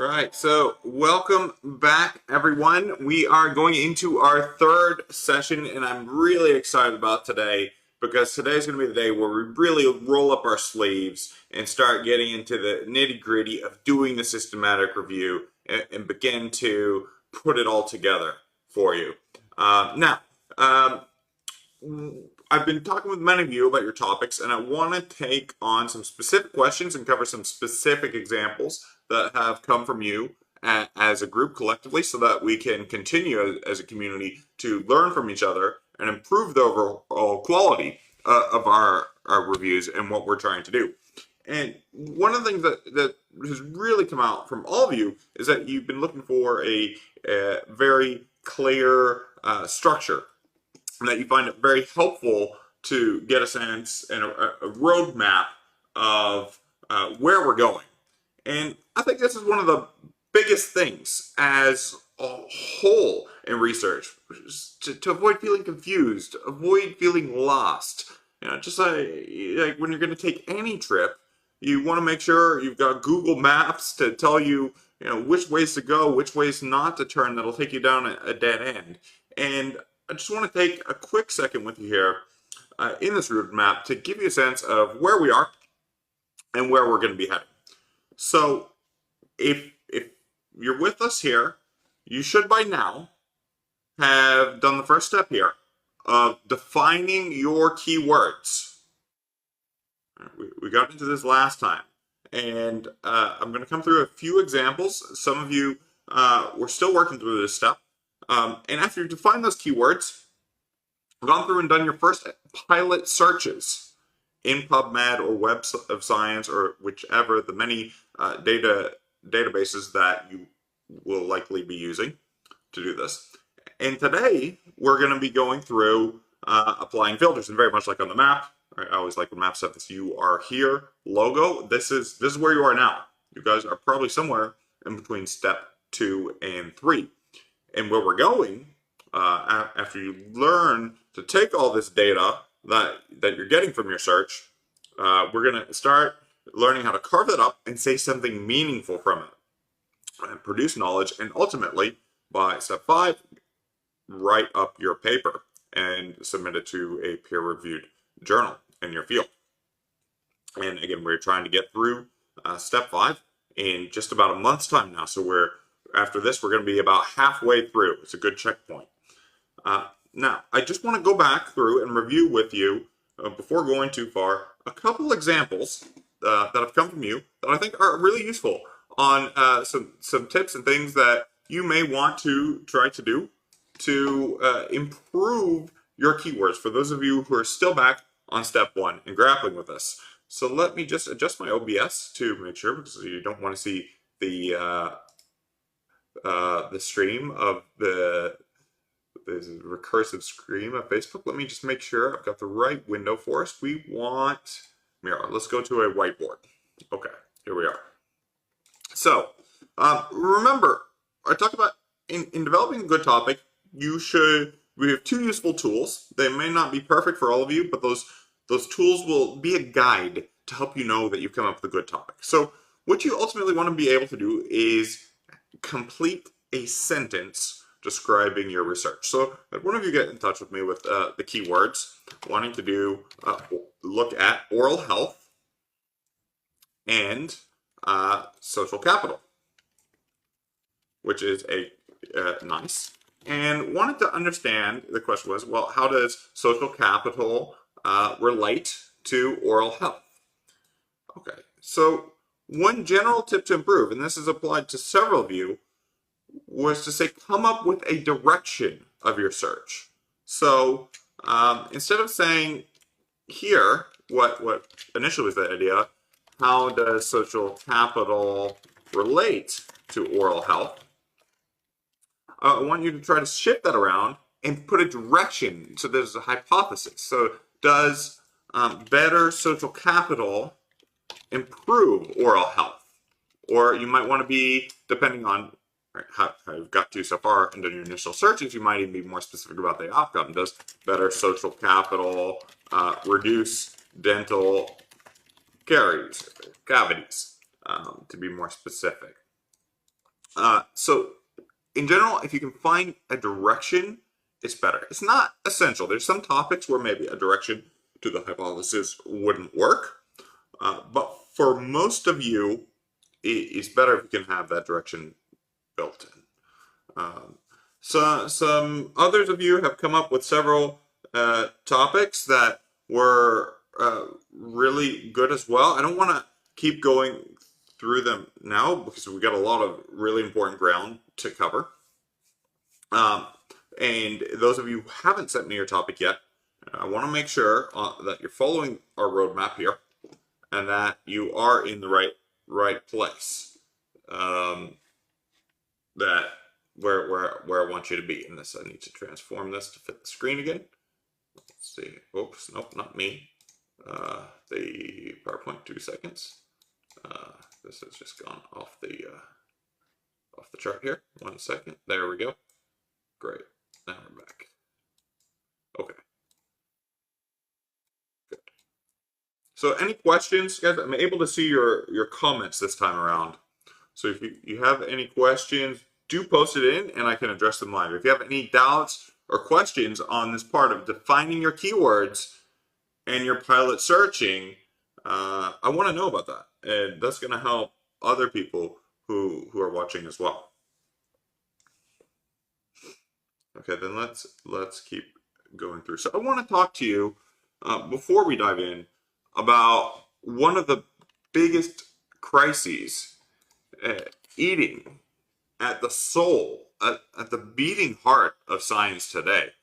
right, so welcome back, everyone. We are going into our third session, and I'm really excited about today because today's going to be the day where we really roll up our sleeves and start getting into the nitty-gritty of doing the systematic review and begin to put it all together for you. Now, I've been talking with many of you about your topics, and I want to take on some specific questions and cover some specific examples that have come from you as a group collectively so that we can continue as a community to learn from each other and improve the overall quality of our reviews and what we're trying to do. And one of the things that has really come out from all of you is that you've been looking for a very clear structure, and that you find it very helpful to get a sense and a roadmap of where we're going. And I think this is one of the biggest things as a whole in research, to avoid feeling confused, avoid feeling lost. Just like when you're going to take any trip, you want to make sure you've got Google Maps to tell you, which ways to go, which ways not to turn that'll take you down a dead end. And I just want to take a quick second with you here in this route map to give you a sense of where we are and where we're going to be heading. So if you're with us here, you should by now have done the first step here of defining your keywords. We got into this last time, and I'm going to come through a few examples. Some of you were still working through this step. And after you define those keywords, gone through and done your first pilot searches in PubMed or Web of Science or whichever the many databases that you will likely be using to do this. And today we're going to be going through applying filters, and very much like on the map. Right? I always like when maps have this "you are here" logo. This is where you are now. You guys are probably somewhere in between step 2 and 3. And where we're going, after you learn to take all this data that you're getting from your search, we're going to start learning how to carve it up and say something meaningful from it, and produce knowledge, and ultimately, by step 5, write up your paper and submit it to a peer-reviewed journal in your field. And again, we're trying to get through step 5 in just about a month's time now. So after this, we're going to be about halfway through. It's a good checkpoint. Now, I just want to go back through and review with you, before going too far, a couple examples that have come from you that I think are really useful on some tips and things that you may want to try to do to improve your keywords for those of you who are still back on step 1 and grappling with this. So let me just adjust my OBS to make sure, because you don't want to see the stream of the recursive screen of Facebook. Let me just make sure I've got the right window for us. We want mirror. Let's go to a whiteboard. Okay, here we are. So remember, I talked about in developing a good topic, we have 2 useful tools. They may not be perfect for all of you, but those tools will be a guide to help you know that you've come up with a good topic. So what you ultimately want to be able to do is complete a sentence describing your research. So if one of you get in touch with me with the keywords, wanting to do look at oral health and social capital, which is a nice, and wanted to understand, the question was, well, how does social capital relate to oral health? Okay, so one general tip to improve, and this is applied to several of you, was to say come up with a direction of your search. So instead of saying here, what initially was the idea, how does social capital relate to oral health? I want you to try to shift that around and put a direction. So there's a hypothesis. So does better social capital improve oral health? Or you might want to be, depending on how you've got to so far into your initial searches, you might even be more specific about the outcome. Does better social capital reduce dental cavities, to be more specific? So in general, if you can find a direction, it's better. It's not essential. There's some topics where maybe a direction to the hypothesis wouldn't work, but for most of you, it's better if you can have that direction built in. So some others of you have come up with several topics that were really good as well. I don't want to keep going through them now because we got a lot of really important ground to cover. And those of you who haven't sent me your topic yet, I want to make sure that you're following our roadmap here and that you are in the right place. That where I want you to be in this. I need to transform this to fit the screen again. Let's see. Oops, nope, not me. The PowerPoint, 2 seconds. This has just gone off the chart here. 1 second. There we go. Great. Now we're back. Okay. Good. So any questions, guys? I'm able to see your comments this time around. So if you have any questions, do post it in and I can address them live. If you have any doubts or questions on this part of defining your keywords and your pilot searching, I want to know about that. And that's going to help other people who are watching as well. Okay, then let's keep going through. So I want to talk to you before we dive in about one of the biggest crises eating at the soul, at the beating heart of science today.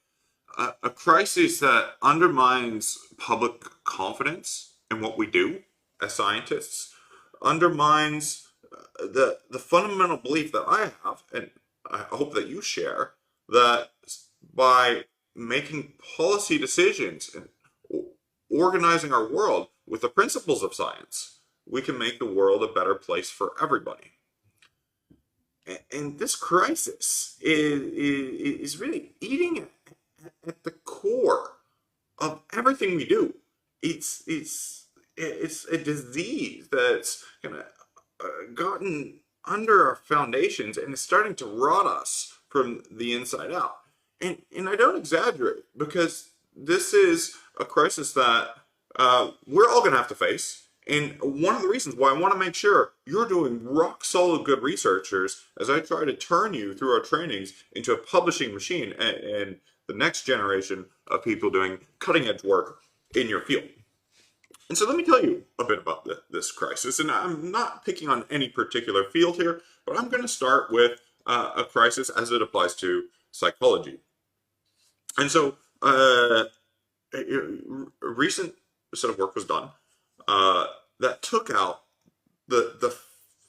A crisis that undermines public confidence in what we do as scientists, undermines the fundamental belief that I have, and I hope that you share, that by making policy decisions and organizing our world with the principles of science, we can make the world a better place for everybody. And this crisis is really eating at the core of everything we do. It's a disease that's kind of gotten under our foundations and is starting to rot us from the inside out. And I don't exaggerate, because this is a crisis that we're all going to have to face. And one of the reasons why I want to make sure you're doing rock solid good researchers as I try to turn you through our trainings into a publishing machine and the next generation of people doing cutting edge work in your field. And so let me tell you a bit about this crisis. And I'm not picking on any particular field here, but I'm going to start with a crisis as it applies to psychology. And so a recent set of work was done that took out the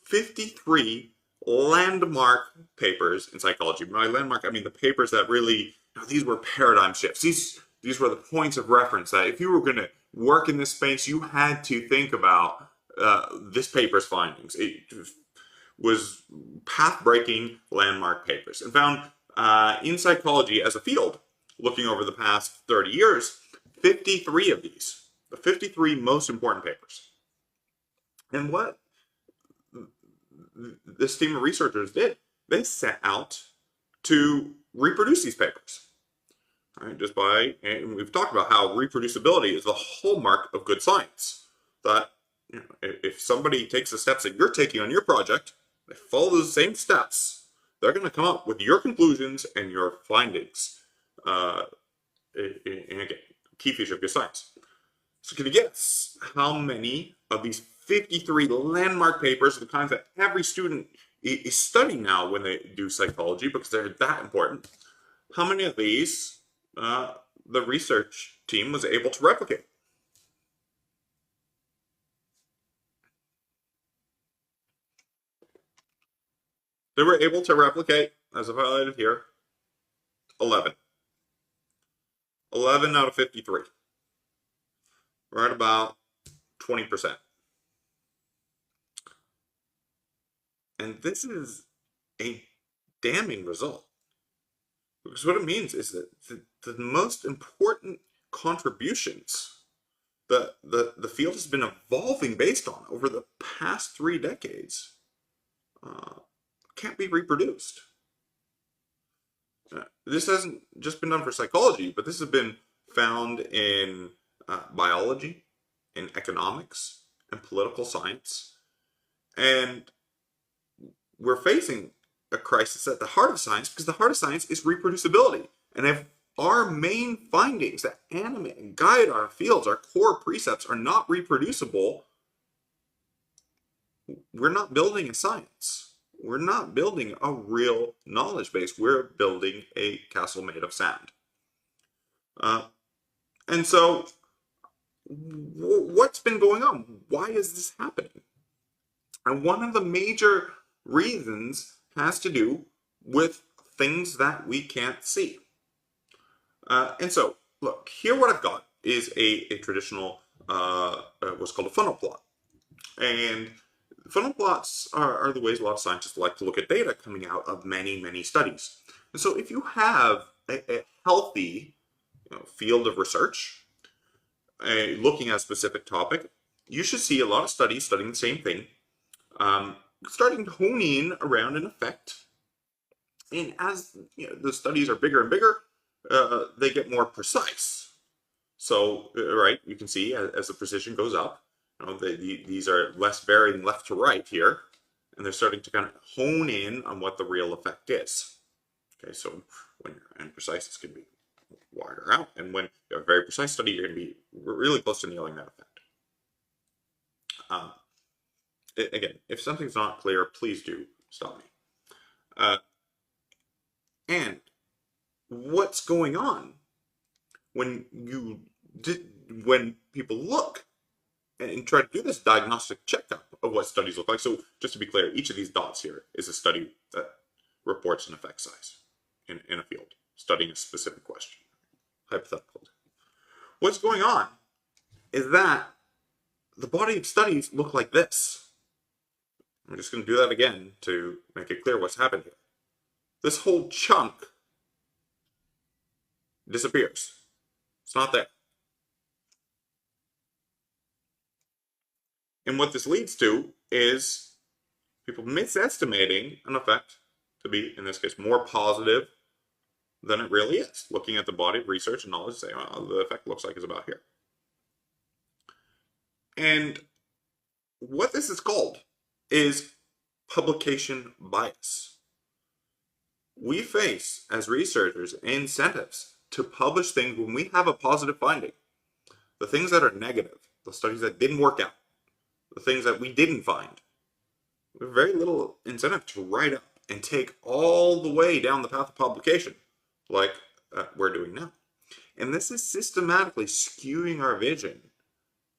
53 landmark papers in psychology. By landmark, I mean the papers that really, these were paradigm shifts. These were the points of reference that if you were going to work in this space, you had to think about this paper's findings. It was path-breaking landmark papers, and found in psychology as a field, looking over the past 30 years, 53 of these, the 53 most important papers. And what this team of researchers did, they set out to reproduce these papers. Right, just by, and we've talked about how reproducibility is the hallmark of good science. That if somebody takes the steps that you're taking on your project, they follow those same steps, they're going to come up with your conclusions and your findings. And again, key feature of good science. So can you guess how many of these 53 landmark papers, the kinds that every student is studying now when they do psychology because they're that important, how many of these the research team was able to replicate? They were able to replicate, as I've highlighted here, 11. 11 out of 53. Right about 20%. And this is a damning result. Because what it means is that the most important contributions that the field has been evolving based on over the past 3 decades can't be reproduced. This hasn't just been done for psychology, but this has been found in biology, in economics, and political science. And we're facing a crisis at the heart of science because the heart of science is reproducibility. And if our main findings that animate and guide our fields, our core precepts, are not reproducible, we're not building a science. We're not building a real knowledge base. We're building a castle made of sand. And so, what's been going on? Why is this happening? And one of the major reasons has to do with things that we can't see. And so, look, here what I've got is a traditional, what's called a funnel plot. And funnel plots are the ways a lot of scientists like to look at data coming out of many, many studies. And so if you have a healthy field of research looking at a specific topic, you should see a lot of studies studying the same thing, starting to hone in around an effect. And as the studies are bigger and bigger, they get more precise. So, right, you can see as the precision goes up, these are less varying left to right here, and they're starting to kind of hone in on what the real effect is. Okay, so when you're imprecise, it's going to be wider out, and when you have a very precise study, you're going to be really close to nailing that effect. Again, if something's not clear, please do stop me. And what's going on when people look and try to do this diagnostic checkup of what studies look like? So just to be clear, each of these dots here is a study that reports an effect size in a field, studying a specific question, hypothetical. What's going on is that the body of studies look like this. I'm just going to do that again to make it clear what's happened here. This whole chunk disappears. It's not there. And what this leads to is people misestimating an effect to be, in this case, more positive than it really is. Looking at the body of research and knowledge, say, well, the effect looks like it's about here. And what this is called is publication bias. We face, as researchers, incentives to publish things when we have a positive finding. The things that are negative, the studies that didn't work out, the things that we didn't find, we have very little incentive to write up and take all the way down the path of publication, like we're doing now. And this is systematically skewing our vision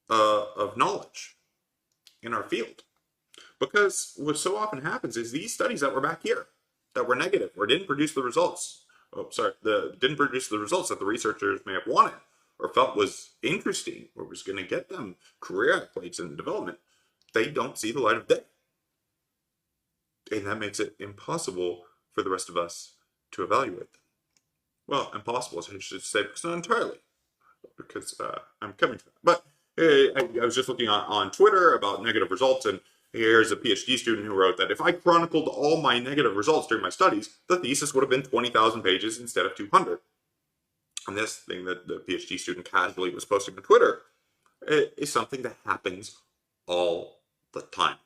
of knowledge in our field. Because what so often happens is these studies that were back here, that were negative or didn't produce the results, didn't produce the results that the researchers may have wanted or felt was interesting or was going to get them career accolades in development, they don't see the light of day. And that makes it impossible for the rest of us to evaluate them. Well, impossible, I should say, because not entirely, because I'm coming to that. But I was just looking on Twitter about negative results, and here's a PhD student who wrote that if I chronicled all my negative results during my studies, the thesis would have been 20,000 pages instead of 200. And this thing that the PhD student casually was posting on Twitter is something that happens all the time.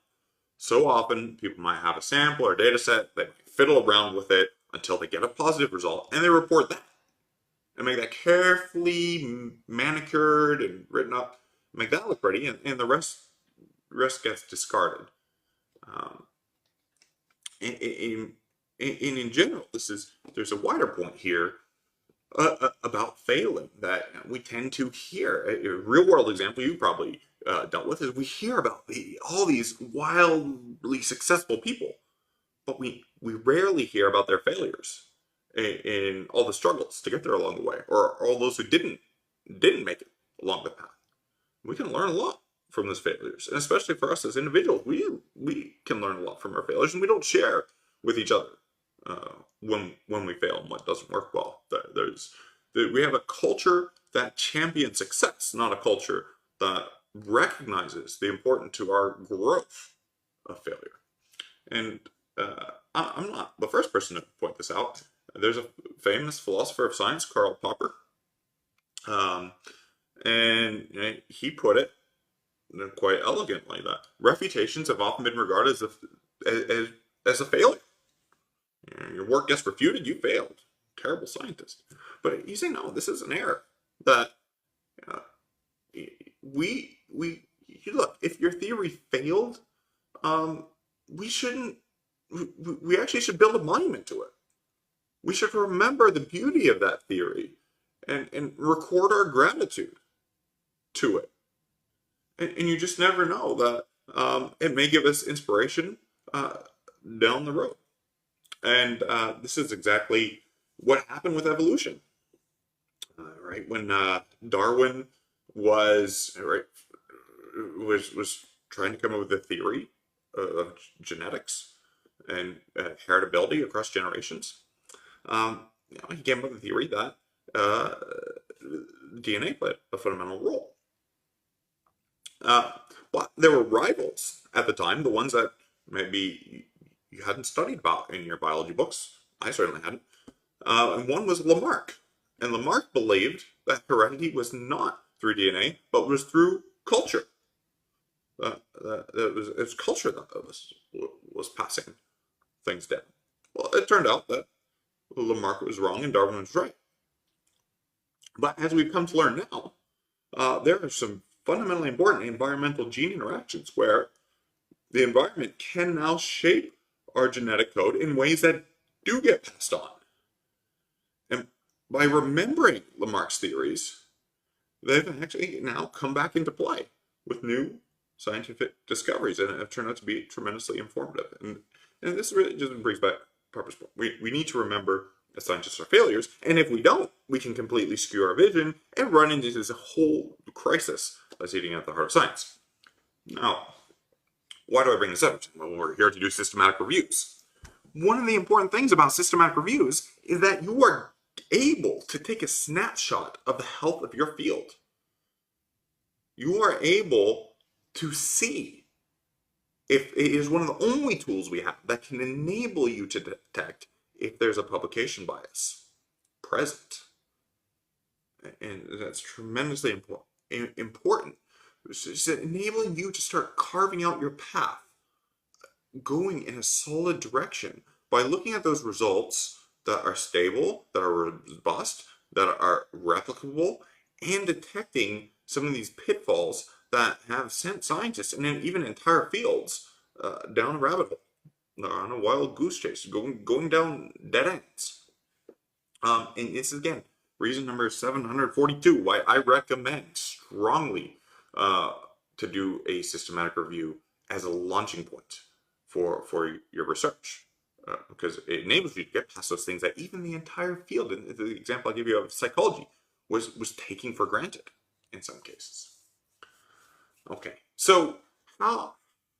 So often, people might have a sample or data set, they fiddle around with it until they get a positive result, and they report that. And make that carefully manicured and written up, make that look pretty, and the rest gets discarded. In general, there's a wider point here about failing that we tend to hear. A real world example you probably dealt with is we hear about all these wildly successful people, but we rarely hear about their failures in all the struggles to get there along the way, or all those who didn't make it along the path. We can learn a lot from those failures, and especially for us as individuals, we can learn a lot from our failures, and we don't share with each other when we fail and what doesn't work well. We have a culture that champions success, not a culture that recognizes the importance to our growth of failure. And I'm not the first person to point this out. There's a famous philosopher of science, Karl Popper, um, and he put it quite elegantly that refutations have often been regarded as a failure. Your work gets refuted, you failed. Terrible scientist. But you say, no, this is an error. That uh, we look, if your theory failed, we shouldn't. We actually should build a monument to it. We should remember the beauty of that theory, and record our gratitude to it. And you just never know that it may give us inspiration down the road. And this is exactly what happened with evolution. Right when Darwin was trying to come up with a theory of genetics and heritability across generations, he came up with a theory that DNA played a fundamental role. But there were rivals at the time, the ones that maybe you hadn't studied about in your biology books. I certainly hadn't. And one was Lamarck. And Lamarck believed that heredity was not through DNA, but was through culture. It was culture that was passing things down. Well, it turned out that Lamarck was wrong and Darwin was right. But as we've come to learn now, there are some fundamentally important environmental gene interactions where the environment can now shape our genetic code in ways that do get passed on. And by remembering Lamarck's theories, they've actually now come back into play with new scientific discoveries and have turned out to be tremendously informative. And this really just brings back Popper's point. We need to remember that scientists are failures, and if we don't, we can completely skew our vision and run into this whole crisis that's eating at the heart of science. Now, why do I bring this up? Well, we're here to do systematic reviews. One of the important things about systematic reviews is that you are able to take a snapshot of the health of your field. You are able to see if it is one of the only tools we have that can enable you to detect if there's a publication bias present. And that's tremendously important. It's enabling you to start carving out your path, going in a solid direction by looking at those results that are stable, that are robust, that are replicable, and detecting some of these pitfalls that have sent scientists and even entire fields down a rabbit hole, on a wild goose chase, going down dead ends. And this is, again, reason number 742 why I recommend strongly to do a systematic review as a launching point for your research. Because it enables you to get past those things that even the entire field, and the example I give you of psychology, was taking for granted in some cases. Okay, so how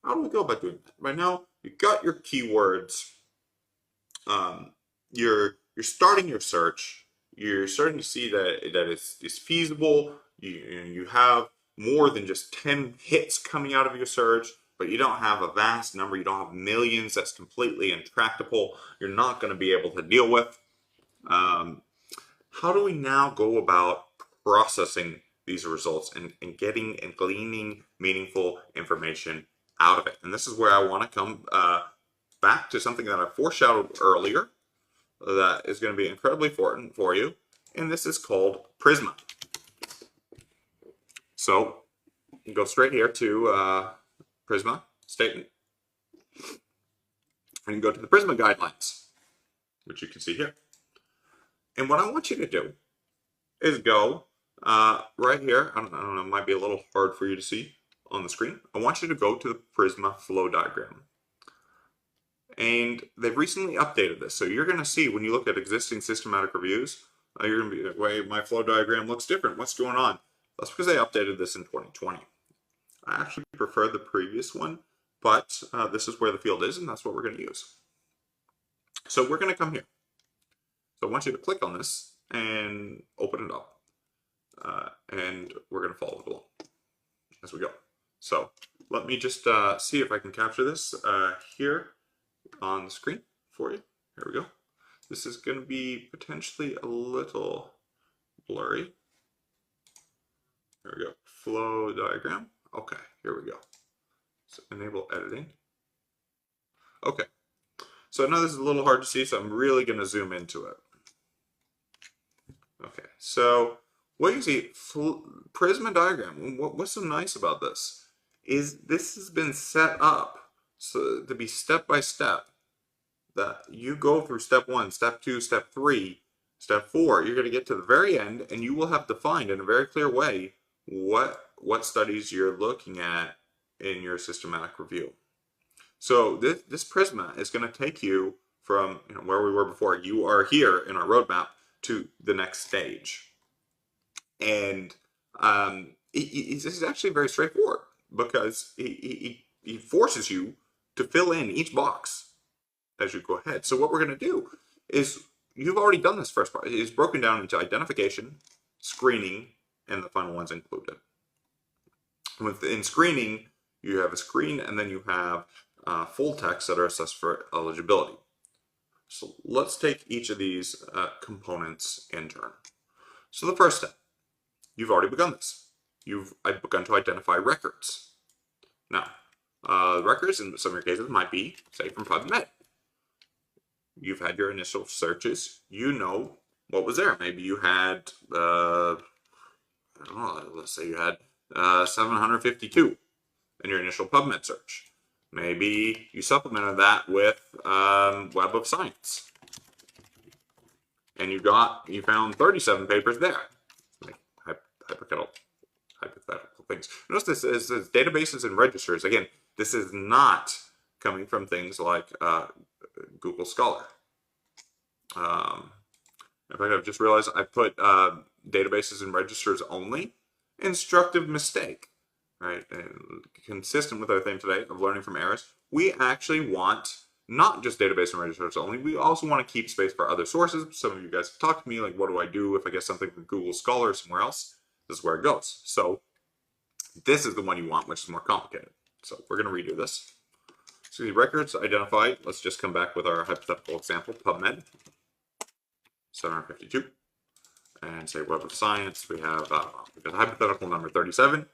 do we go about doing that? Right now, you've got your keywords. You're starting your search. You're starting to see that it's feasible. You have more than just 10 hits coming out of your search, but you don't have a vast number. You don't have millions. That's completely intractable. You're not going to be able to deal with. How do we now go about processing these results and getting and gleaning meaningful information out of it? And this is where I want to come back to something that I foreshadowed earlier that is going to be incredibly important for you, and this is called Prisma. So you go straight here to Prisma statement, and you go to the Prisma guidelines, which you can see here. And what I want you to do is go right here. I don't know, it might be a little hard for you to see on the screen. I want you to go to the Prisma flow diagram. And they've recently updated this. So you're going to see when you look at existing systematic reviews, you're going to be like, wait, my flow diagram looks different. What's going on? That's because they updated this in 2020. I actually prefer the previous one, but this is where the field is, and that's what we're going to use. So we're going to come here. So I want you to click on this and open it up. And we're going to follow it along as we go. So let me just see if I can capture this here. on the screen for you. Here we go. This is going to be potentially a little blurry. Here we go. Flow diagram. Okay, here we go. So enable editing. Okay. So I know this is a little hard to see, so I'm really going to zoom into it. Okay, so what you see, Prisma diagram, what's so nice about this is this has been set up so to be step by step, that you go through step 1, step 2, step 3, step 4. You're going to get to the very end, and you will have defined in a very clear way what studies you're looking at in your systematic review. So this Prisma is going to take you from where we were before. You are here in our roadmap to the next stage. And this is actually very straightforward because he forces you to fill in each box as you go ahead. So what we're going to do is, you've already done this first part. It's broken down into identification, screening, and the final one's included. Within screening, you have a screen, and then you have full text that are assessed for eligibility. So let's take each of these components in turn. So the first step, you've already begun this. You've begun to identify records. Now, records in some of your cases might be, say, from PubMed. You've had your initial searches. You know what was there. Maybe you had, I don't know, let's say you had 752 in your initial PubMed search. Maybe you supplemented that with Web of Science, and you found 37 papers there. Like hypothetical things. Notice this is databases and registers. Again, this is not coming from things like Google Scholar. In fact, I've just realized I put databases and registers only. Instructive mistake. Right, and consistent with our theme today of learning from errors, we actually want not just database and registers only. We also want to keep space for other sources. Some of you guys have talked to me like, what do I do if I get something from Google Scholar or somewhere else? This is where it goes. So this is the one you want, which is more complicated. So we're going to redo this. So the records identified. Let's just come back with our hypothetical example, PubMed 752, and say Web of Science. We have hypothetical number 37.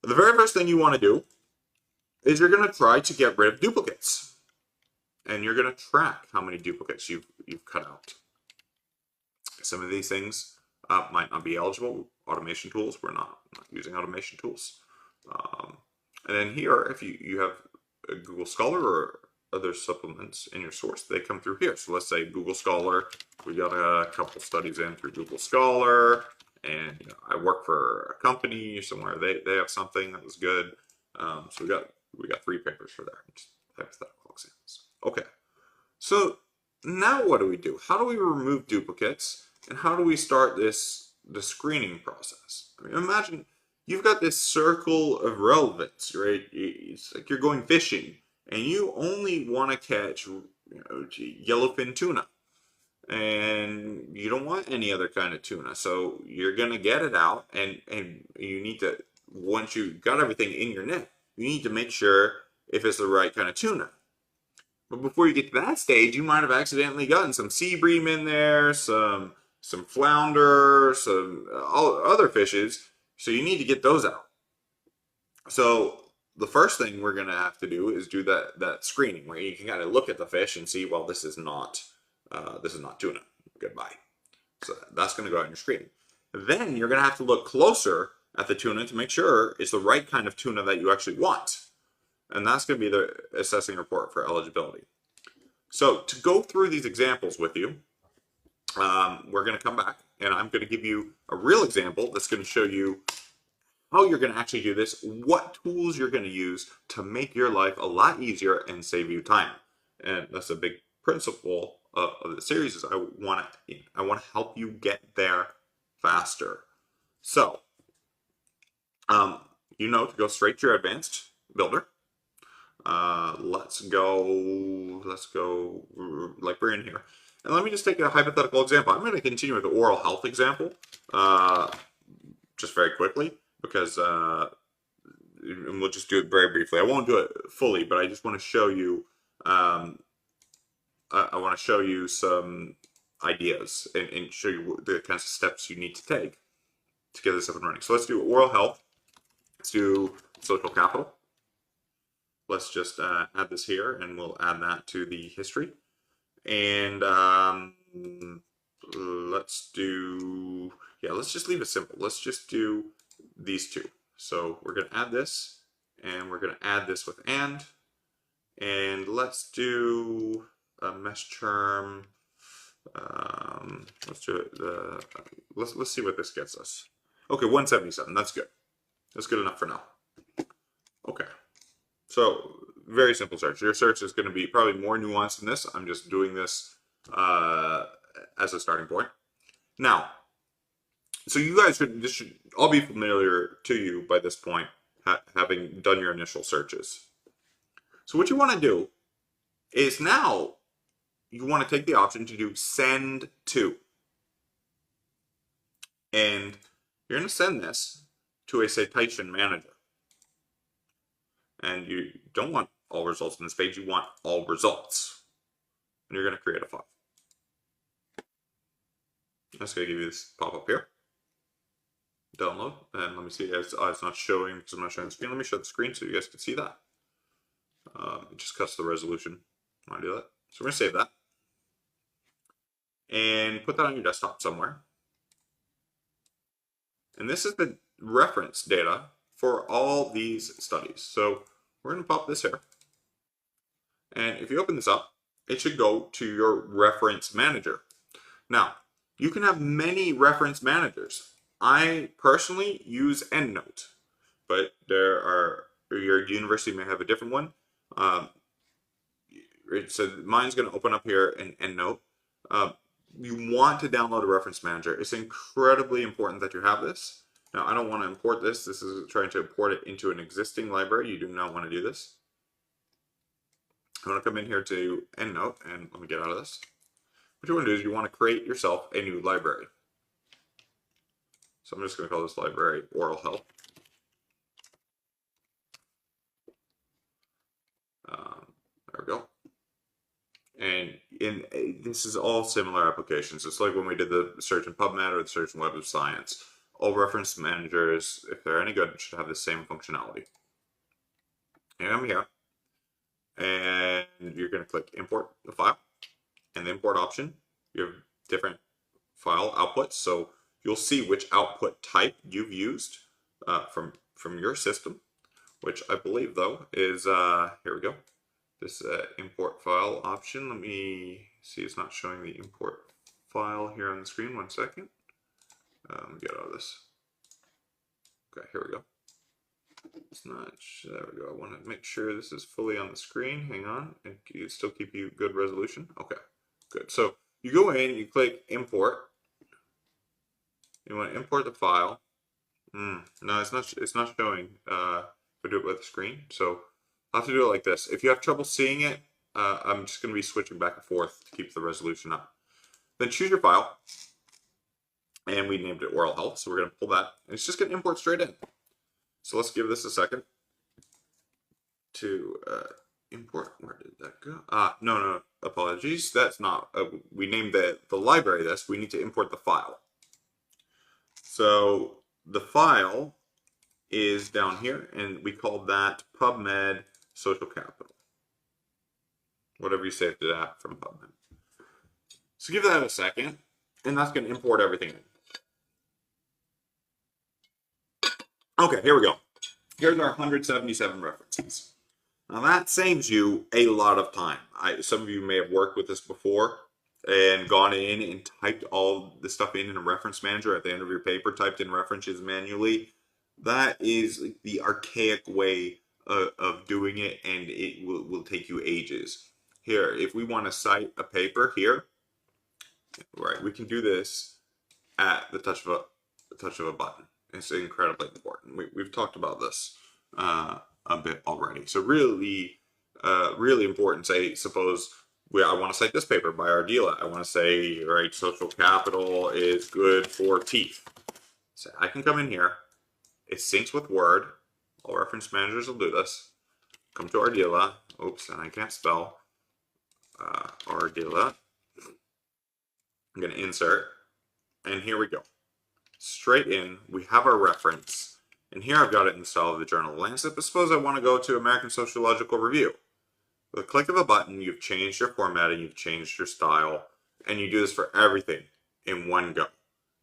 The very first thing you want to do is you're going to try to get rid of duplicates. And you're going to track how many duplicates you've cut out. Some of these things might not be eligible. Automation tools, we're not using automation tools. And then here, if you have a Google Scholar or other supplements in your source, they come through here. So let's say Google Scholar, we got a couple studies in through Google Scholar. And I work for a company somewhere. They have something that was good. So we got 3 papers for there. Just hypothetical examples. Okay. So now what do we do? How do we remove duplicates? And how do we start the screening process? I mean, imagine you've got this circle of relevance, right? It's like you're going fishing, and you only want to catch yellowfin tuna. And you don't want any other kind of tuna, so you're gonna get it out, and you need to, once you got everything in your net, you need to make sure if it's the right kind of tuna. But before you get to that stage, you might have accidentally gotten some sea bream in there, some flounder, some other fishes, so you need to get those out. So the first thing we're gonna have to do is do that screening, where you can kind of look at the fish and see, well, this is not tuna. Goodbye. So that's going to go out in your screening. Then you're going to have to look closer at the tuna to make sure it's the right kind of tuna that you actually want. And that's going to be the assessing report for eligibility. So to go through these examples with you, we're going to come back and I'm going to give you a real example that's going to show you how you're going to actually do this, what tools you're going to use to make your life a lot easier and save you time. And that's a big principle of the series, is I want to help you get there faster. So, to go straight to your advanced builder. Let's go like we're in here. And let me just take a hypothetical example. I'm going to continue with the oral health example, just very quickly, because we'll we'll just do it very briefly. I won't do it fully, but I just want to show you. I want to show you some ideas and show you the kinds of steps you need to take to get this up and running. So let's do oral health. Let's do social capital. Let's just add this here, and we'll add that to the history. And let's do, yeah, let's just leave it simple. Let's just do these two. So we're going to add this, and we're going to add this with and let's do a mesh term. Let's do it. Let's see what this gets us. Okay, 177. That's good. That's good enough for now. Okay. So very simple search. Your search is going to be probably more nuanced than this. I'm just doing this as a starting point. Now, so you guys this should all be familiar to you by this point, having done your initial searches. So what you want to do is now you want to take the option to do send to. And you're going to send this to a citation manager. And you don't want all results on this page, you want all results. And you're going to create a file. I'm just going to give you this pop-up here. Download, and let me see, it's not showing because I'm not showing the screen. Let me show the screen so you guys can see that. It just cuts the resolution. I want to do that. So we're going to save that. And put that on your desktop somewhere. And this is the reference data for all these studies. So we're going to pop this here. And if you open this up, it should go to your reference manager. Now, you can have many reference managers. I personally use EndNote, but your university may have a different one. So mine's going to open up here in EndNote. You want to download a reference manager. It's incredibly important that you have this. Now, I don't want to import this. This is trying to import it into an existing library. You do not want to do this. I want to come in here to EndNote, and let me get out of this. What you want to do is you want to create yourself a new library. So I'm just going to call this library Oral Health. There we go. And this is all similar applications. It's like when we did the search in PubMed or the search in Web of Science. All reference managers, if they're any good, should have the same functionality. And I'm here. And you're going to click import the file. And the import option, you have different file outputs. So you'll see which output type you've used from your system, which I believe, though, is, here we go. This import file option. Let me see, it's not showing the import file here on the screen. One second. Let me get out of this. Okay, here we go. It's not, there we go. I want to make sure this is fully on the screen. Hang on, and it still keep you good resolution. Okay, good. So you go in, you click import. You want to import the file. No, it's not showing. If I do it with the screen, so I'll have to do it like this. If you have trouble seeing it, I'm just going to be switching back and forth to keep the resolution up. Then choose your file, and we named it Oral Health, so we're going to pull that. And it's just going to import straight in. So let's give this a second to import. Where did that go? No, apologies. That's not. We named the library this. We need to import the file. So the file is down here, and we called that PubMed Social Capital. Whatever you saved it at from PubMed. So give that a second, and that's going to import everything in. Okay, here we go. Here's our 177 references. Now that saves you a lot of time. Some of you may have worked with this before and gone in and typed all the stuff in a reference manager at the end of your paper, typed in references manually. That is the archaic way of doing it, and it will take you ages. Here, if we want to cite a paper here, right, we can do this at the touch of a button. It's incredibly important. We've talked about this a bit already. So really, really important. Say, suppose I want to cite this paper by Ardila. I want to say, right, social capital is good for teeth. So I can come in here. It syncs with Word. All reference managers will do this. Come to Ardila. Oops, and I can't spell. Ardila. I'm going to insert. And here we go. Straight in, we have our reference. And here I've got it in the style of the Journal of Lancet. But suppose I want to go to American Sociological Review. With a click of a button, you've changed your formatting, you've changed your style, and you do this for everything in one go.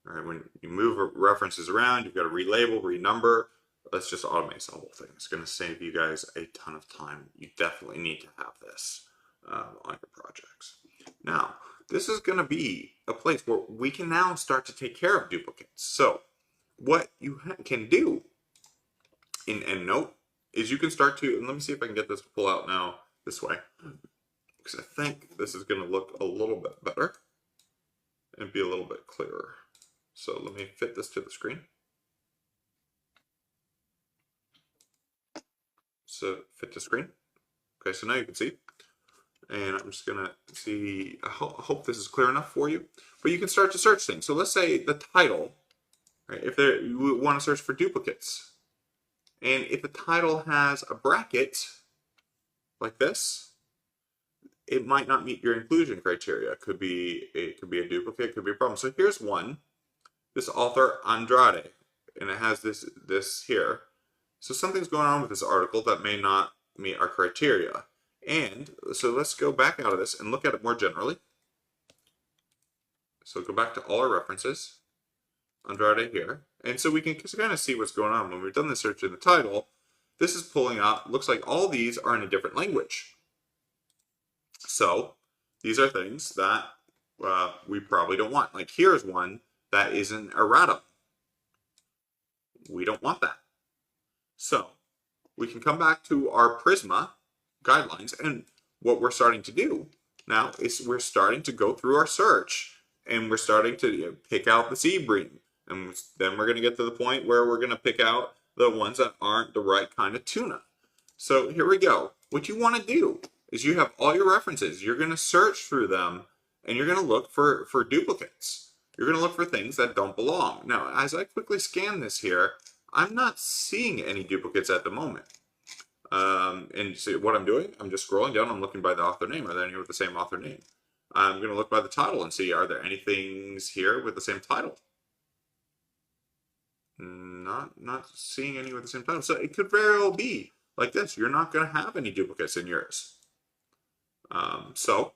All right, when you move references around, you've got to relabel, renumber. Let's just automate the whole thing. It's going to save you guys a ton of time. You definitely need to have this on your projects. Now, this is going to be a place where we can now start to take care of duplicates. So, what you can do in EndNote is you can start to, and let me see if I can get this to pull out now this way, because I think this is going to look a little bit better and be a little bit clearer. So let me fit this to the screen. So fit to screen. Okay, so now you can see. And I'm just going to see, I hope this is clear enough for you. But you can start to search things. So let's say the title, right? If you want to search for duplicates. And if the title has a bracket like this, it might not meet your inclusion criteria. It could be a duplicate, it could be a problem. So here's one. This author Andrade, and it has this here. So something's going on with this article that may not meet our criteria. And so let's go back out of this and look at it more generally. So go back to all our references, Andrade here. And so we can kind of see what's going on. When we've done the search in the title, this is pulling up, looks like all these are in a different language. So these are things that we probably don't want. Like here's one that is an erratum. We don't want that. So we can come back to our Prisma guidelines, and what we're starting to do now is we're starting to go through our search, and we're starting to pick out the seed bream, and then we're going to get to the point where we're going to pick out the ones that aren't the right kind of tuna. So here we go. What you want to do is you have all your references. You're going to search through them, and you're going to look for duplicates. You're going to look for things that don't belong. Now, as I quickly scan this here, I'm not seeing any duplicates at the moment. And see what I'm doing? I'm just scrolling down. I'm looking by the author name. Are there any with the same author name? I'm going to look by the title and see, are there any things here with the same title? Not seeing any with the same title. So it could very well be like this. You're not going to have any duplicates in yours. So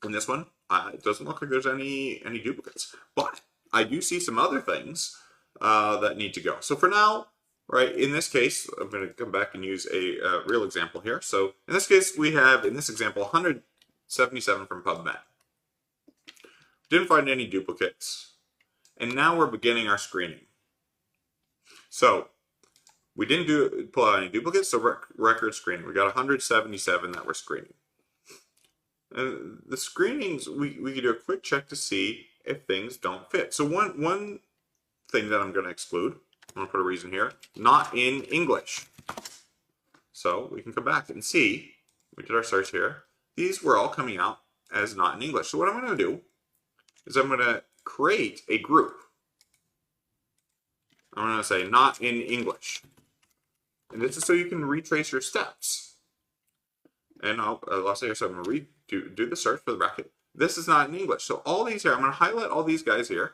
in this one, it doesn't look like there's any duplicates. But I do see some other things that need to go. So for now, right, in this case, I'm going to come back and use a real example here. So in this case, we have, in this example, 177 from PubMed. Didn't find any duplicates. And now we're beginning our screening. So we didn't pull out any duplicates, so record screening. We got 177 that we're screening. And the screenings, we can do a quick check to see if things don't fit. So one thing that I'm going to exclude, I'm going to put a reason here, not in English. So we can come back and see, we did our search here, these were all coming out as not in English. So what I'm going to do is I'm going to create a group. I'm going to say not in English. And this is so you can retrace your steps. And I'll say so I'm going to do the search for the bracket. This is not in English. So all these here, I'm going to highlight all these guys here.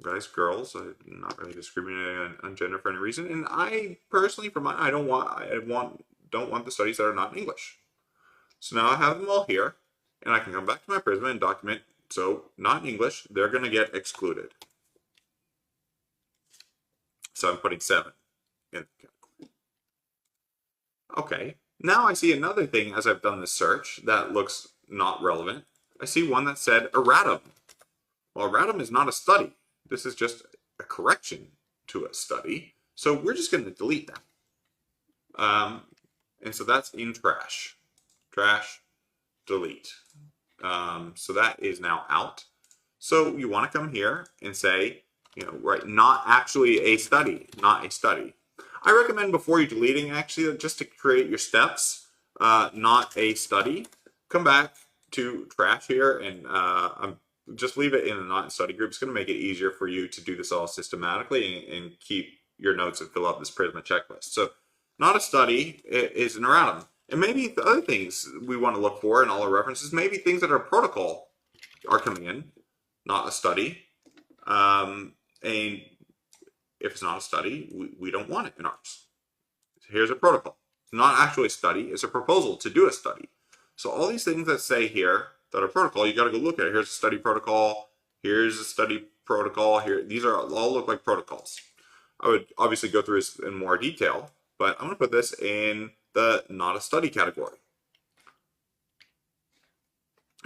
Guys, girls, I'm not really discriminating on gender for any reason. And I personally, for my, don't want the studies that are not in English. So now I have them all here, and I can come back to my Prisma and document. So not in English, they're going to get excluded. So I'm putting 7 in the category. Okay, now I see another thing as I've done this search that looks not relevant. I see one that said erratum. Well, erratum is not a study. This is just a correction to a study. So we're just going to delete that. And so that's in trash. Trash, delete. So that is now out. So you want to come here and say, right, not actually a study, not a study. I recommend before you're deleting, actually, just to create your steps, not a study, come back to trash here and just leave it in a not study group. It's going to make it easier for you to do this all systematically and keep your notes and fill out this Prisma checklist. So not a study is an erratum. And maybe the other things we want to look for in all our references, maybe things that are protocol are coming in, not a study. And if it's not a study, we don't want it in ours. Here's a protocol. It's not actually a study, it's a proposal to do a study. So all these things that say here that are protocol, you got to go look at it. Here's a study protocol. Here's a study protocol. Here, these are all look like protocols. I would obviously go through this in more detail, but I'm going to put this in the not a study category.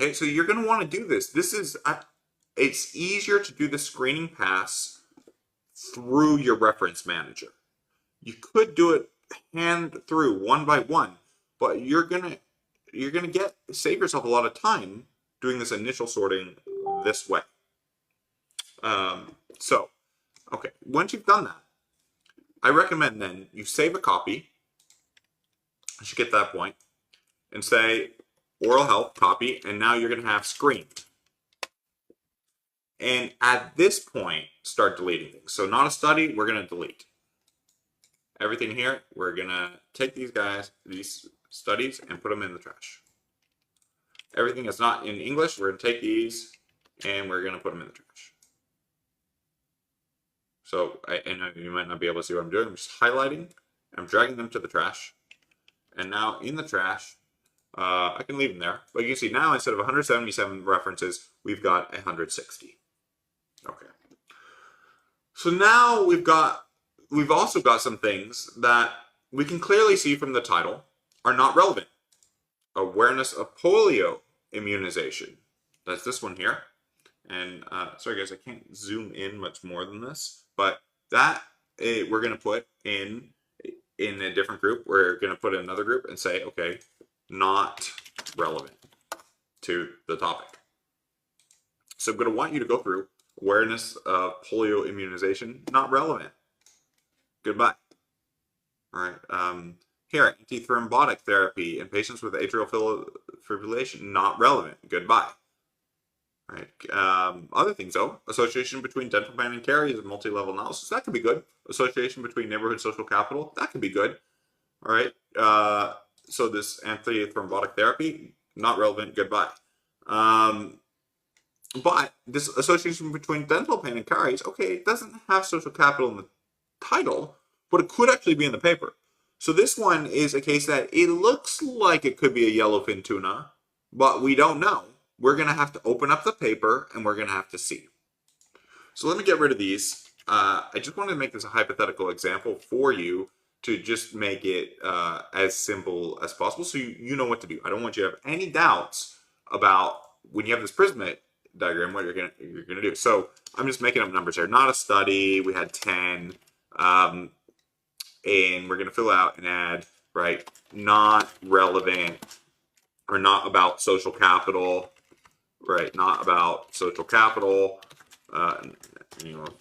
Okay, so you're going to want to do this. It's easier to do the screening pass through your reference manager. You could do it hand through one by one, but you're gonna save yourself a lot of time doing this initial sorting this way. Okay, once you've done that, I recommend then you save a copy. I should get to that point, and say oral health copy, and now you're gonna have screened. And at this point, start deleting things. So not a study, we're gonna delete. Everything here, we're gonna take these studies, and put them in the trash. Everything that's not in English, we're gonna take these and we're gonna put them in the trash. So I know you might not be able to see what I'm doing. I'm just highlighting, I'm dragging them to the trash. And now in the trash, I can leave them there. But you can see now instead of 177 references, we've got 160. Okay. So now we've also got some things that we can clearly see from the title are not relevant. Awareness of polio immunization. That's this one here. And sorry guys, I can't zoom in much more than this, but that we're going to put in a different group. We're going to put in another group and say, okay, not relevant to the topic. So I'm going to want you to go through awareness of polio immunization, not relevant. Goodbye. All right. Here, antithrombotic therapy in patients with atrial fibrillation, not relevant. Goodbye. All right. Other things though, association between dental pain and caries and multi-level analysis, that could be good. Association between neighborhood social capital, that could be good. All right. So this antithrombotic therapy, not relevant. Goodbye. But this association between dental pain and caries, okay, it doesn't have social capital in the title, but it could actually be in the paper. So this one is a case that it looks like it could be a yellowfin tuna, but we don't know. We're going to have to open up the paper and we're going to have to see. So let me get rid of these. I just wanted to make this a hypothetical example for you to just make it as simple as possible so you know what to do. I don't want you to have any doubts about when you have this Prisma diagram what you're gonna do. So I'm just making up numbers here. Not a study. We had 10, and we're gonna fill out and add right. Not relevant or not about social capital. Right. Not about social capital.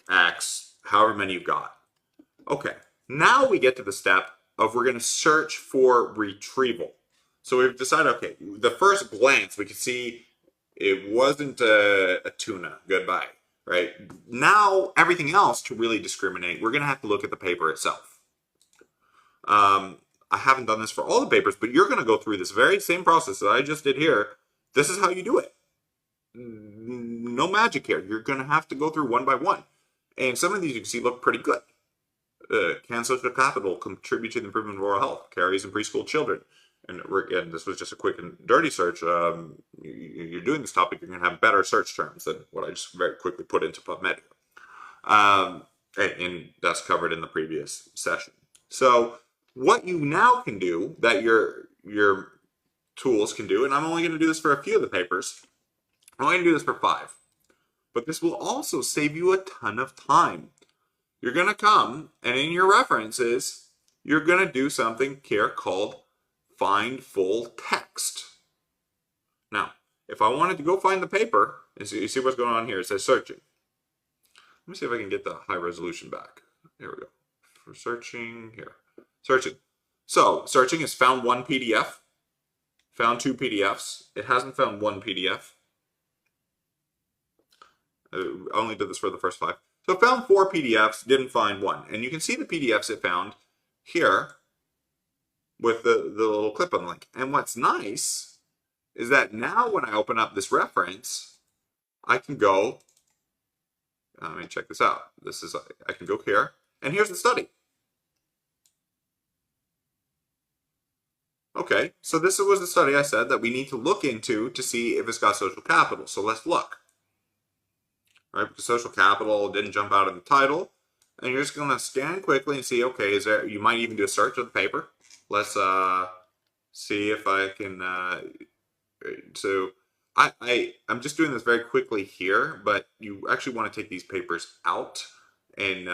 X. However many you've got. Okay. Now we get to the step of we're gonna search for retrieval. So we've decided. Okay. The first glance we can see. It wasn't a tuna. Goodbye. Right? Now, everything else to really discriminate, we're going to have to look at the paper itself. I haven't done this for all the papers, but you're going to go through this very same process that I just did here. This is how you do it. No magic here. You're going to have to go through one by one. And some of these you can see look pretty good. Can social capital contribute to the improvement of oral health? Caries in preschool children. And again, this was just a quick and dirty search. You're doing this topic, you're going to have better search terms than what I just very quickly put into PubMed. And that's covered in the previous session. So what you now can do that your tools can do, and I'm only going to do this for a few of the papers. I'm only going to do this for 5. But this will also save you a ton of time. You're going to come, and in your references, you're going to do something here called find full text. Now, if I wanted to go find the paper, and so you see what's going on here, it says searching. Let me see if I can get the high resolution back. Here we go. For searching, here. Searching. So, searching is found 1 PDF, found 2 PDFs. It hasn't found 1 PDF. I only did this for the first 5. So it found 4 PDFs, didn't find one. And you can see the PDFs it found here with the little clip on the link. And what's nice is that now when I open up this reference, I can go, let me check this out. I can go here, and here's the study. Okay, so this was the study I said that we need to look into to see if it's got social capital. So let's look. Right, because social capital didn't jump out in the title. And you're just going to scan quickly and see, okay, is there, you might even do a search of the paper. Let's see if I can, so I'm just doing this very quickly here, but you actually want to take these papers out and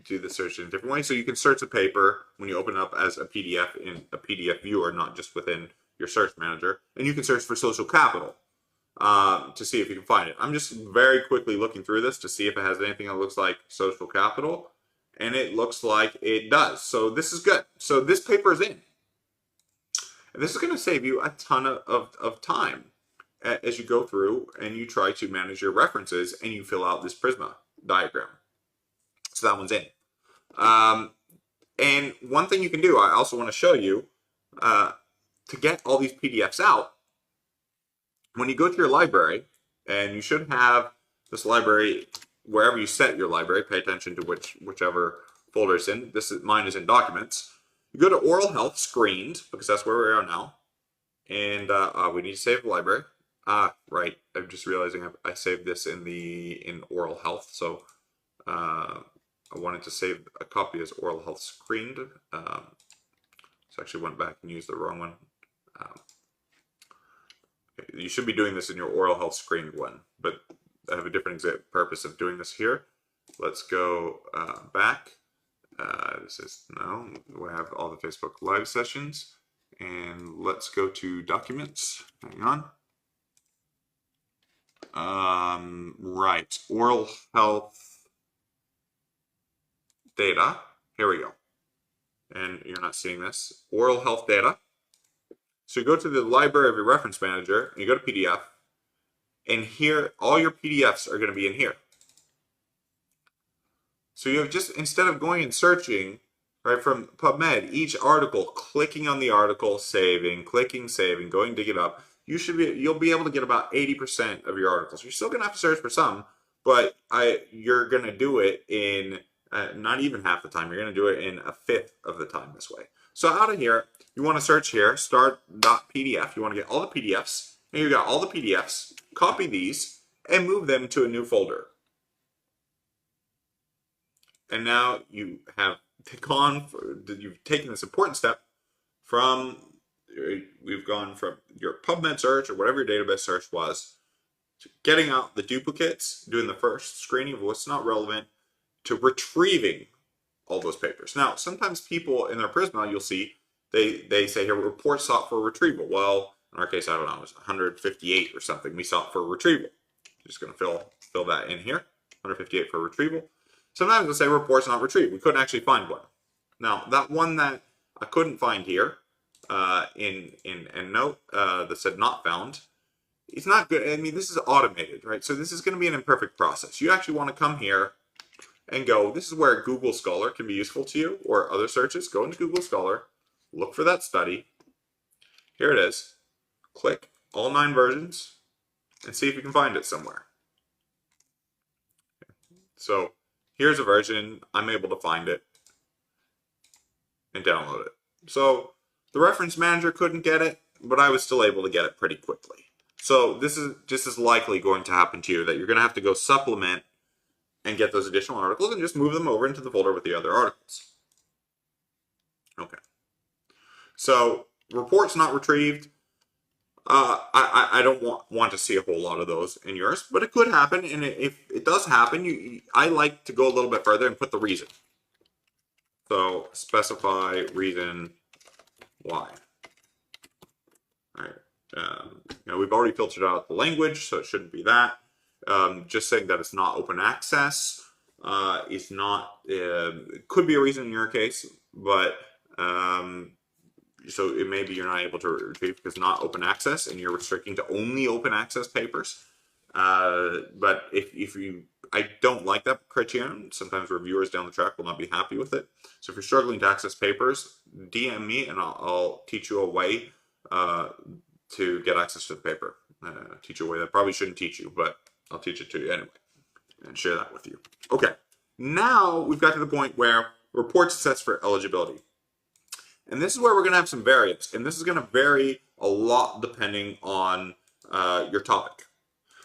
do the search in a different way. So you can search the paper when you open it up as a PDF in a PDF viewer, not just within your search manager. And you can search for social capital to see if you can find it. I'm just very quickly looking through this to see if it has anything that looks like social capital. And it looks like it does. So this is good. So this paper is in. And this is going to save you a ton of time as you go through and you try to manage your references and you fill out this Prisma diagram. So that one's in. And one thing you can do, I also want to show you, to get all these PDFs out, when you go to your library, and you should have this library wherever you set your library, pay attention to whichever folder it's in. Mine is in Documents. You go to Oral Health Screened, because that's where we are now. And we need to save the library. Right. I'm just realizing I saved this in Oral Health. So I wanted to save a copy as Oral Health Screened. So actually went back and used the wrong one. You should be doing this in your Oral Health Screened one, but I have a different purpose of doing this here. Let's go back. We have all the Facebook Live sessions. And let's go to Documents. Hang on. Right, Oral Health Data. Here we go. And you're not seeing this. Oral Health Data. So you go to the library of your reference manager, and you go to PDF, and here, all your PDFs are going to be in here. So you have just, instead of going and searching, right, from PubMed, each article, clicking on the article, saving, clicking, saving, going to dig it up, you'll be able to get about 80% of your articles. You're still going to have to search for some, but you're going to do it in not even half the time. You're going to do it in a fifth of the time this way. So out of here, you want to search here, start.pdf. You want to get all the PDFs. And you've got all the PDFs. Copy these and move them to a new folder. And now you have you've taken this important step we've gone from your PubMed search or whatever your database search was, to getting out the duplicates, doing the first screening of what's not relevant, to retrieving all those papers. Now, sometimes people in their Prisma, you'll see, they say here, report sought for retrieval. Well, in our case, I don't know, it was 158 or something we sought for retrieval. Just going to fill that in here, 158 for retrieval. Sometimes they'll say reports not retrieved. We couldn't actually find one. Now, that one that I couldn't find here in EndNote that said not found, it's not good. I mean, this is automated, right? So this is going to be an imperfect process. You actually want to come here and go, this is where Google Scholar can be useful to you, or other searches. Go into Google Scholar, look for that study. Here it is. Click all 9 versions and see if you can find it somewhere. So here's a version. I'm able to find it and download it. So the reference manager couldn't get it, but I was still able to get it pretty quickly. So this is just as likely going to happen to you, that you're going to have to go supplement and get those additional articles and just move them over into the folder with the other articles. Okay. So reports not retrieved. I don't want to see a whole lot of those in yours, but it could happen. And if it does happen, I like to go a little bit further and put the reason. So specify reason why. All right. We've already filtered out the language, so it shouldn't be that. Just saying that it's not open access is not, it could be a reason in your case, but so it may be you're not able to retrieve because not open access and you're restricting to only open access papers. But if you I don't like that criterion. Sometimes reviewers down the track will not be happy with it. So if you're struggling to access papers, DM me and I'll teach you a way to get access to the paper. Teach you a way that I probably shouldn't teach you, but I'll teach it to you anyway and share that with you. Okay, now we've got to the point where reports assessed for eligibility. And this is where we're going to have some variance. And this is going to vary a lot depending on your topic.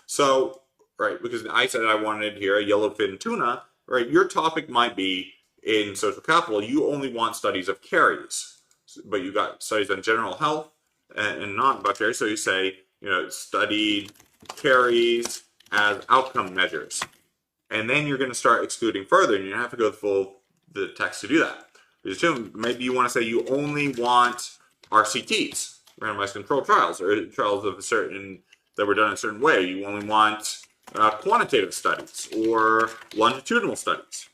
So, right, because I said I wanted here a yellowfin tuna, right, your topic might be in social capital, you only want studies of caries, but you got studies on general health and not about caries. So you say, studied caries as outcome measures. And then you're going to start excluding further, and you have to go through the text to do that. Maybe you want to say you only want RCTs, randomized controlled trials, or trials of a certain that were done in a certain way. You only want quantitative studies or longitudinal studies,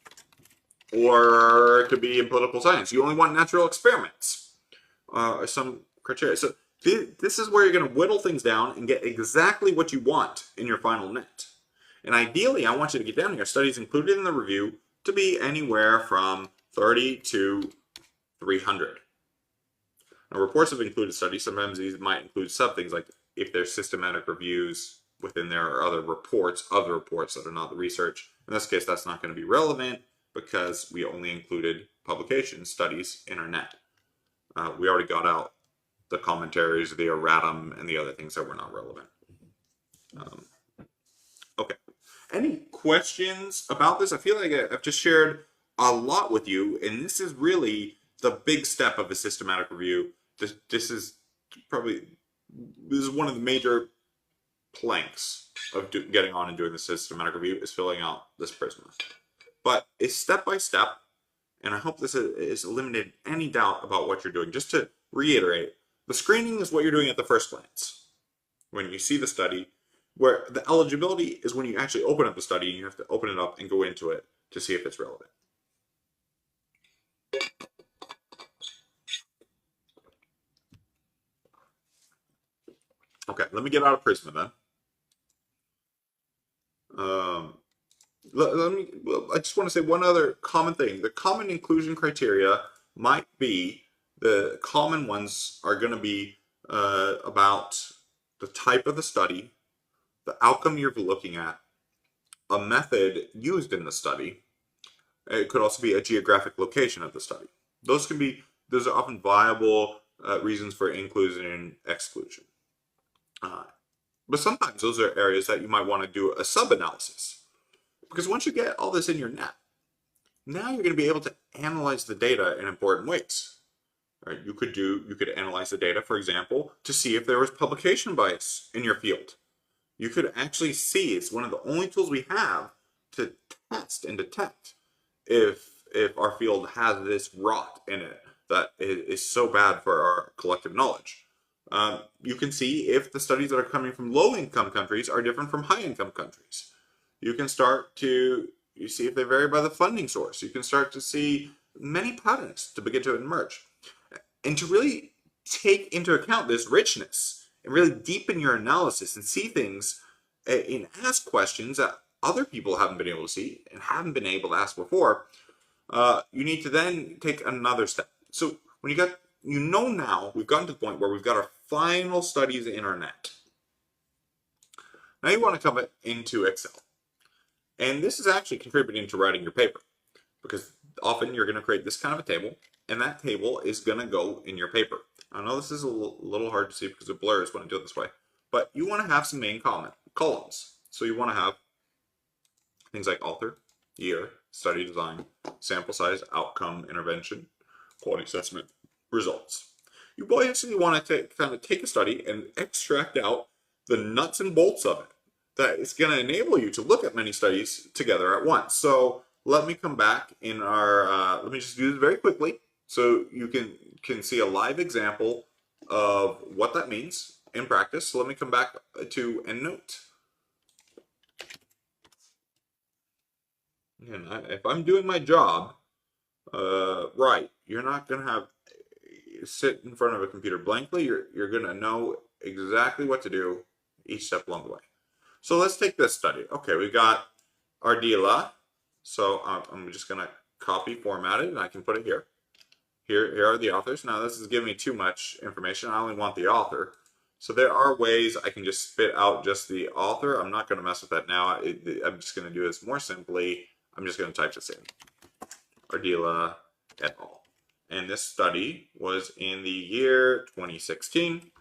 or it could be in political science. You only want natural experiments, or some criteria. So this is where you're going to whittle things down and get exactly what you want in your final net. And ideally, I want you to get down here, studies included in the review, to be anywhere from 30 to 300. Now, reports of included studies, sometimes these might include sub things like if there's systematic reviews within there or other reports that are not the research. In this case, that's not going to be relevant because we only included publication studies in our net. We already got out the commentaries, the erratum, and the other things that were not relevant. Okay. Any questions about this? I feel like I've just shared a lot with you, and this is really the big step of a systematic review. This is one of the major planks of getting on and doing the systematic review is filling out this Prisma. But it's step by step, and I hope this has eliminated any doubt about what you're doing. Just to reiterate, the screening is what you're doing at the first glance. When you see the study, where the eligibility is when you actually open up the study and you have to open it up and go into it to see if it's relevant. Okay, let me get out of Prisma then. I just want to say one other common thing. The common inclusion criteria might be, the common ones are going to be about the type of the study, the outcome you're looking at, a method used in the study. It could also be a geographic location of the study. Those are often viable reasons for inclusion and exclusion. But sometimes those are areas that you might want to do a sub-analysis. Because once you get all this in your net, now you're going to be able to analyze the data in important ways. Right? You could analyze the data, for example, to see if there was publication bias in your field. You could actually see, it's one of the only tools we have to test and detect if our field has this rot in it that is so bad for our collective knowledge. You can see if the studies that are coming from low-income countries are different from high-income countries. You can start to see if they vary by the funding source. You can start to see many patterns to begin to emerge. And to really take into account this richness and really deepen your analysis and see things and ask questions that other people haven't been able to see and haven't been able to ask before, you need to then take another step. So when now we've gotten to the point where we've got our final studies in our net. Now you want to come into Excel. And this is actually contributing to writing your paper, because often you're going to create this kind of a table, and that table is going to go in your paper. I know this is a little hard to see because it blurs when I do it this way, but you want to have some main columns. So you want to have things like author, year, study design, sample size, outcome, intervention, quality assessment, results. You basically want to take a study and extract out the nuts and bolts of it. That is going to enable you to look at many studies together at once. So let me come back in our, let me just do this very quickly so you can see a live example of what that means in practice. So let me come back to EndNote. And if I'm doing my job right, you're not going to sit in front of a computer blankly. You're going to know exactly what to do each step along the way. So let's take this study. Okay, we've got Ardila. So I'm just going to copy, format it, and I can put it here. Here are the authors. Now this is giving me too much information. I only want the author. So there are ways I can just spit out just the author. I'm not going to mess with that now. I'm just going to do this more simply. I'm just going to type this in. Ardila et al. And this study was in the year 2016.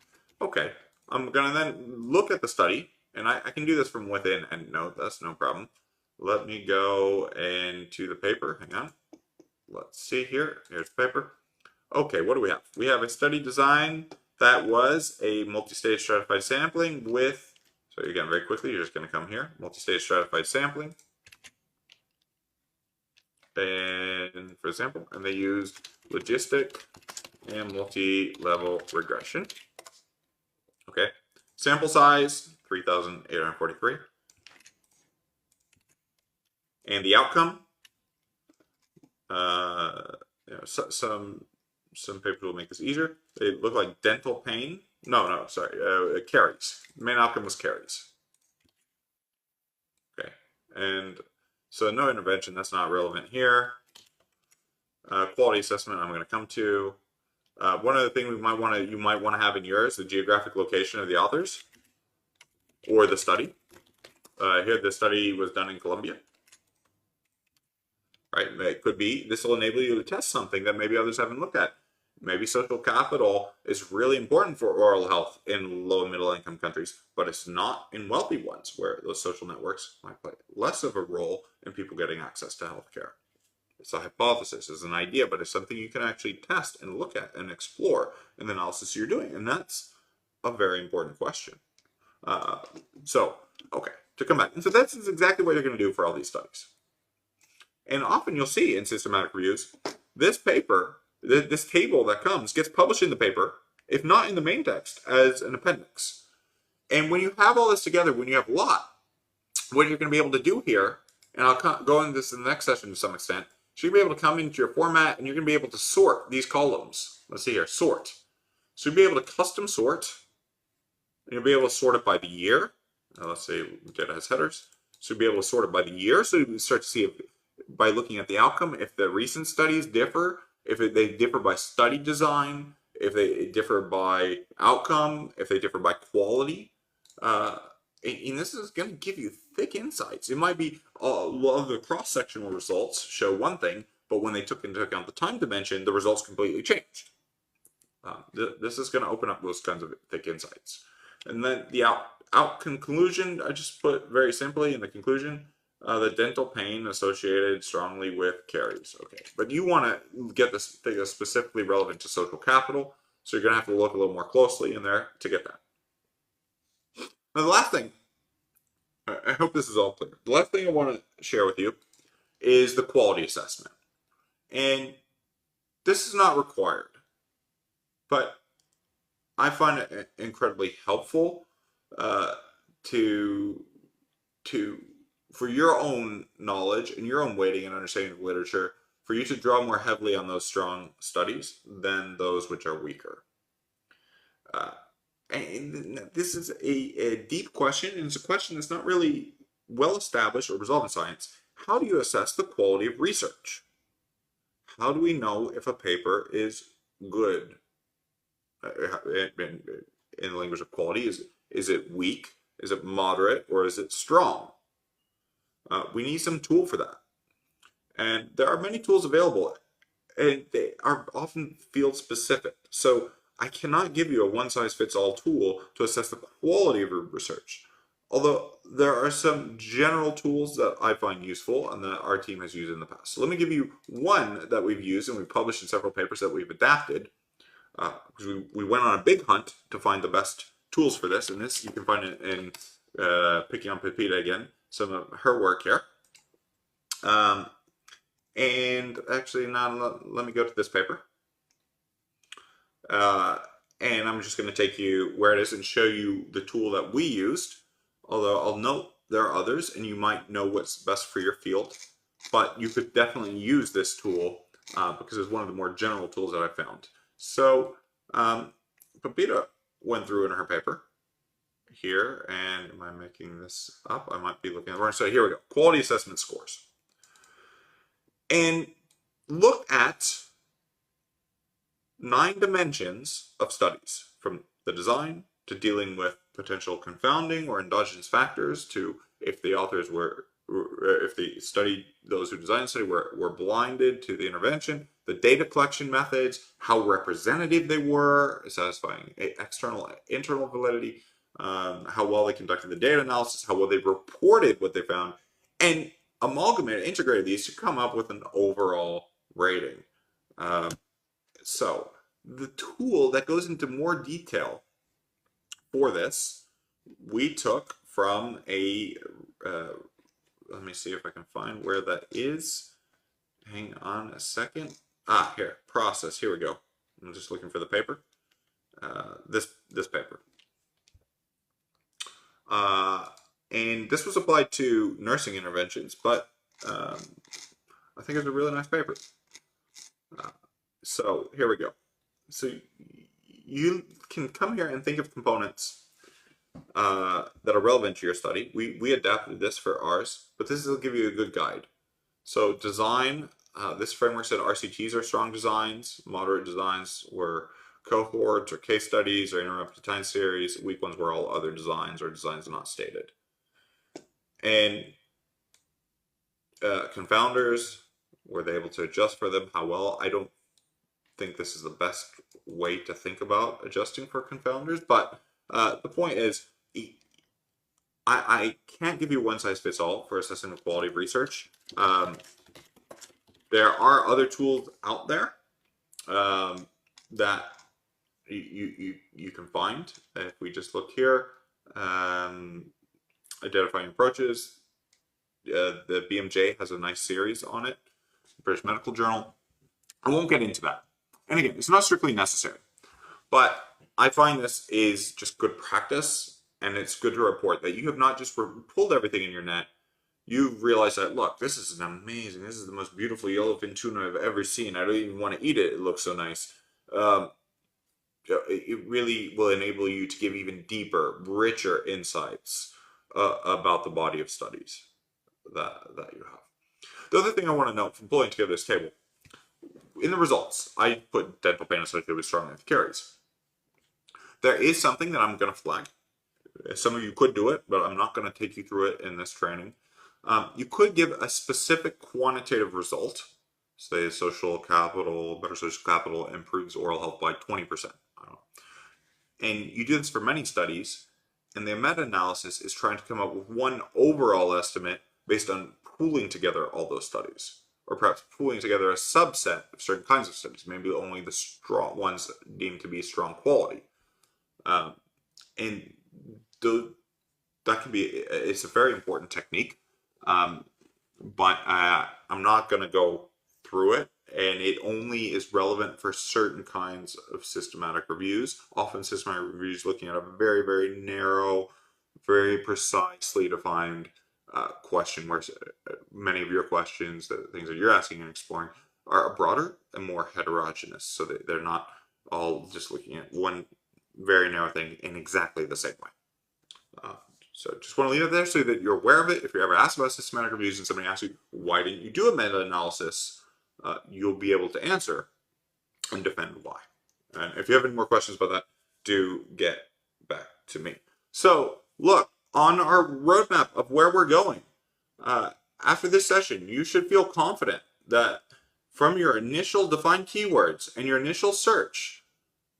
Okay, I'm going to then look at the study, and I can do this from within EndNote. That's no problem. Let me go into the paper. Hang on. Let's see here. Here's the paper. Okay, what do we have? We have a study design that was a multi-stage stratified sampling with, so again, very quickly, you're just going to come here, multi-stage stratified sampling. And for example, and they used logistic and multi-level regression. Okay, sample size 3,843. And the outcome, some papers will make this easier. They look like dental pain. No, sorry, caries. The main outcome was caries. Okay, and so no intervention. That's not relevant here. Quality assessment. I'm going to come to. One other thing you might want to have in yours, the geographic location of the authors or the study. Here, the study was done in Colombia. Right? It could be, this will enable you to test something that maybe others haven't looked at. Maybe social capital is really important for oral health in low and middle income countries, but it's not in wealthy ones where those social networks might play less of a role in people getting access to healthcare. It's a hypothesis, it's an idea, but it's something you can actually test and look at and explore in the analysis you're doing. And that's a very important question. Okay, to come back. And so that's exactly what you're going to do for all these studies. And often you'll see in systematic reviews, this paper, this table that comes gets published in the paper, if not in the main text, as an appendix. And when you have all this together, when you have a lot, what you're going to be able to do here, and I'll go into this in the next session to some extent, so you'll be able to come into your format and you're going to be able to sort these columns. Let's see here, sort. So you'll be able to custom sort, and you'll be able to sort it by the year. Now let's say data has headers. So you'll be able to sort it by the year, so you can start to see if, by looking at the outcome, if the recent studies differ, if they differ by study design, if they differ by outcome, if they differ by quality. And this is going to give you thick insights. It might be a lot of the cross-sectional results show one thing, but when they took into account the time dimension, the results completely changed. This is going to open up those kinds of thick insights. And then the out conclusion, I just put very simply in the conclusion, the dental pain associated strongly with caries. Okay, but you want to get this thing that's specifically relevant to social capital, so you're going to have to look a little more closely in there to get that. Now, the last thing, I hope this is all clear. The last thing I want to share with you is the quality assessment. And this is not required, but I find it incredibly helpful for your own knowledge and your own weighting and understanding of literature, for you to draw more heavily on those strong studies than those which are weaker. And this is a deep question, and it's a question that's not really well established or resolved in science. How do you assess the quality of research? How do we know if a paper is good? In the language of quality, is it weak? Is it moderate? Or is it strong? We need some tool for that. And there are many tools available, and they are often field specific. So I cannot give you a one-size-fits-all tool to assess the quality of your research. Although there are some general tools that I find useful and that our team has used in the past. So let me give you one that we've used and we've published in several papers that we've adapted. Because we went on a big hunt to find the best tools for this. And this you can find it in picking on Pepita again, some of her work here. And actually, now let me go to this paper. And I'm just going to take you where it is and show you the tool that we used. Although I'll note there are others, and you might know what's best for your field. But you could definitely use this tool because it's one of the more general tools that I found. So Pepita went through in her paper here, and am I making this up? I might be looking at the wrong. So here we go. Quality assessment scores. And look at 9 dimensions of studies, from the design to dealing with potential confounding or endogenous factors, to if the authors were, if those who designed the study were blinded to the intervention, the data collection methods, how representative they were, satisfying external, internal validity, how well they conducted the data analysis, how well they reported what they found, and amalgamated, integrated these to come up with an overall rating. So the tool that goes into more detail for this, we took from a, let me see if I can find where that is. Hang on a second. Ah, here, process, here we go. I'm just looking for the paper. This paper. And this was applied to nursing interventions, but I think it's a really nice paper. So here we go. So you can come here and think of components that are relevant to your study. We adapted this for ours, but this will give you a good guide. So design, this framework said RCTs are strong designs, moderate designs were cohorts or case studies or interrupted time series, weak ones were all other designs or designs not stated. And confounders, were they able to adjust for them? How well? I don't think this is the best way to think about adjusting for confounders, but the point is, I can't give you one size fits all for assessing the quality of research. There are other tools out there that you can find. If we just look here, identifying approaches, the BMJ has a nice series on it, British Medical Journal. I won't get into that. And again, it's not strictly necessary, but I find this is just good practice, and it's good to report that you have not just pulled everything in your net. You've realized that, look, this is amazing. This is the most beautiful yellowfin tuna I've ever seen. I don't even want to eat it. It looks so nice. It really will enable you to give even deeper, richer insights about the body of studies that you have. The other thing I want to note from pulling together this table, in the results, I put dental pain associated with strong anticaries. There is something that I'm going to flag. Some of you could do it, but I'm not going to take you through it in this training. You could give a specific quantitative result. Say social capital, better social capital improves oral health by 20%. I don't know. And you do this for many studies, and the meta-analysis is trying to come up with one overall estimate based on pooling together all those studies, or perhaps pooling together a subset of certain kinds of studies, maybe only the strong ones deemed to be strong quality. And that can be, it's a very important technique, but I'm not going to go through it, and it only is relevant for certain kinds of systematic reviews. Often systematic reviews looking at a very, very narrow, very precisely defined question, where many of your questions, the things that you're asking and exploring, are broader and more heterogeneous, so that they're not all just looking at one very narrow thing in exactly the same way. So just want to leave it there so that you're aware of it. If you're ever asked about systematic reviews and somebody asks you, why didn't you do a meta-analysis, you'll be able to answer and defend why. And if you have any more questions about that, do get back to me. So look, on our roadmap of where we're going, after this session, you should feel confident that from your initial defined keywords and your initial search,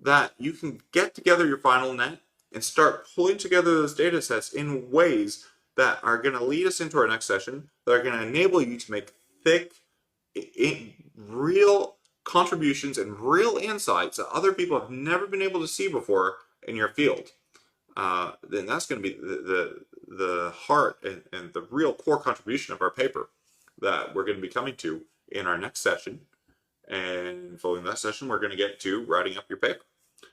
that you can get together your final net and start pulling together those data sets in ways that are going to lead us into our next session, that are going to enable you to make thick, real contributions and real insights that other people have never been able to see before in your field. Then that's going to be the heart and the real core contribution of our paper that we're going to be coming to in our next session. And following that session, we're going to get to writing up your paper.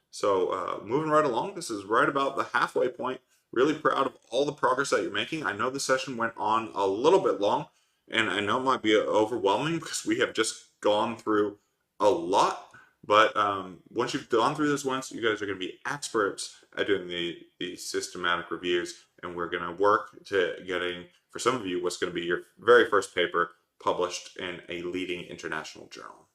So moving right along, this is right about the halfway point. Really proud of all the progress that you're making. I know the session went on a little bit long, and I know it might be overwhelming because we have just gone through a lot, But once you've gone through this once, you guys are going to be experts at doing the systematic reviews, and we're going to work to getting, for some of you, what's going to be your very first paper published in a leading international journal.